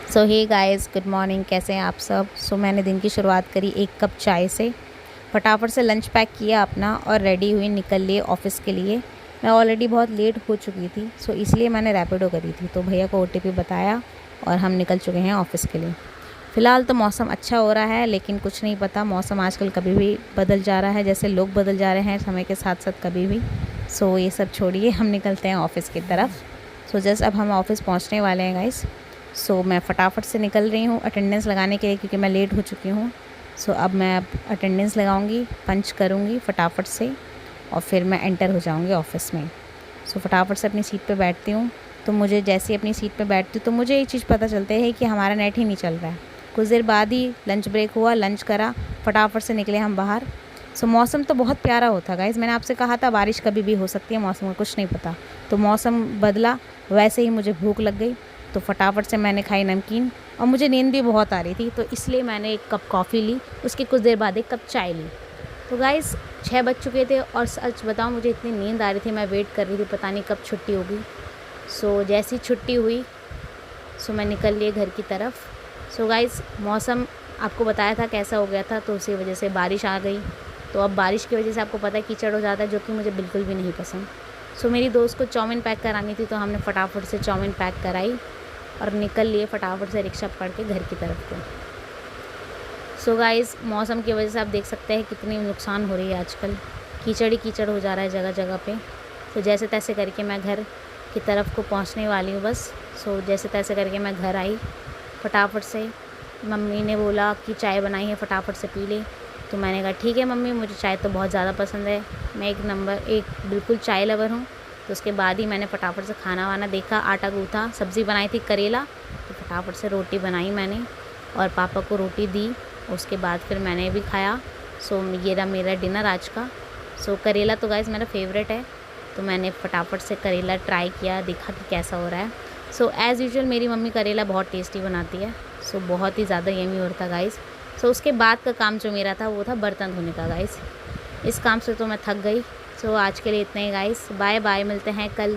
सो hey guys, good morning. कैसे हैं आप सब? मैंने दिन की शुरुआत करी एक कप चाय से। फटाफट से लंच पैक किया अपना और रेडी हुई, निकल लिए ऑफ़िस के लिए। मैं ऑलरेडी बहुत लेट हो चुकी थी, इसलिए मैंने रैपिडो करी थी। तो भैया को ओटीपी बताया और हम निकल चुके हैं ऑफ़िस के लिए। फ़िलहाल तो मौसम अच्छा हो रहा है, लेकिन कुछ नहीं पता, मौसम आजकल कभी भी बदल जा रहा है, जैसे लोग बदल जा रहे हैं समय के साथ साथ कभी भी। ये सब छोड़िए, हम निकलते हैं ऑफ़िस की तरफ। जस्ट अब हम ऑफ़िस पहुँचने वाले हैं गाइस। मैं फटाफट से निकल रही हूँ अटेंडेंस लगाने के लिए, क्योंकि मैं लेट हो चुकी हूँ। अब मैं अटेंडेंस लगाऊंगी, पंच करूँगी फटाफट से और फिर मैं एंटर हो जाऊँगी ऑफ़िस में। फटाफट से अपनी सीट पे बैठती हूँ। तो मुझे जैसे ही अपनी सीट पे बैठती हूँ तो मुझे एक चीज़ पता चलता है कि हमारा नेट ही नहीं चल रहा है। कुछ देर बाद ही लंच ब्रेक हुआ, लंच करा, फटाफट से निकले हम बाहर। मौसम तो बहुत प्यारा होता गाइज़। मैंने आपसे कहा था बारिश कभी भी हो सकती है, मौसम का कुछ नहीं पता। तो मौसम बदला, वैसे ही मुझे भूख लग गई। तो फटाफट से मैंने खाई नमकीन और मुझे नींद भी बहुत आ रही थी, तो इसलिए मैंने एक कप कॉफ़ी ली। उसके कुछ देर बाद एक कप चाय ली। तो गाइस 6 बज चुके थे और सच बताऊं मुझे इतनी नींद आ रही थी, मैं वेट कर रही थी पता नहीं कब छुट्टी होगी। जैसी छुट्टी हुई मैं निकल लिए घर की तरफ। गाइस मौसम आपको बताया था कैसा हो गया था, तो उसी वजह से बारिश आ गई। तो अब बारिश की वजह से आपको पता है कीचड़ हो जाता है, जो कि मुझे बिल्कुल भी नहीं पसंद। मेरी दोस्त को चाउमीन पैक करानी थी, तो हमने फटाफट से चाउमीन पैक कराई और निकल लिए फटाफट से रिक्शा पकड़ के घर की तरफ को। गाइस मौसम की वजह से आप देख सकते हैं कितनी नुकसान हो रही है आजकल। कीचड़ ही कीचड़ हो जा रहा है जगह जगह पे। जैसे तैसे करके मैं घर की तरफ को पहुंचने वाली हूँ बस। जैसे तैसे करके मैं घर आई फटाफट से। मम्मी ने बोला कि चाय बनाई है, फटाफट से पी ले। तो मैंने कहा ठीक है मम्मी, मुझे चाय तो बहुत ज़्यादा पसंद है, मैं एक बिल्कुल चाय लवर हूँ। तो उसके बाद ही मैंने फटाफट से खाना वाना देखा, आटा गूँथा, सब्ज़ी बनाई थी करेला, तो फटाफट से रोटी बनाई मैंने और पापा को रोटी दी। उसके बाद फिर मैंने भी खाया। ये रहा मेरा डिनर आज का। करेला तो गाइस मेरा फेवरेट है, तो मैंने फटाफट से करेला ट्राई किया, देखा कि कैसा हो रहा है। एज़ यूजुअल मेरी मम्मी करेला बहुत टेस्टी बनाती है। बहुत ही ज़्यादा यमी होता है गाइस। उसके बाद का काम जो मेरा था वो था बर्तन धोने का गाइस। इस काम से तो मैं थक गई। आज के लिए इतना ही गाइस, बाय बाय, मिलते हैं कल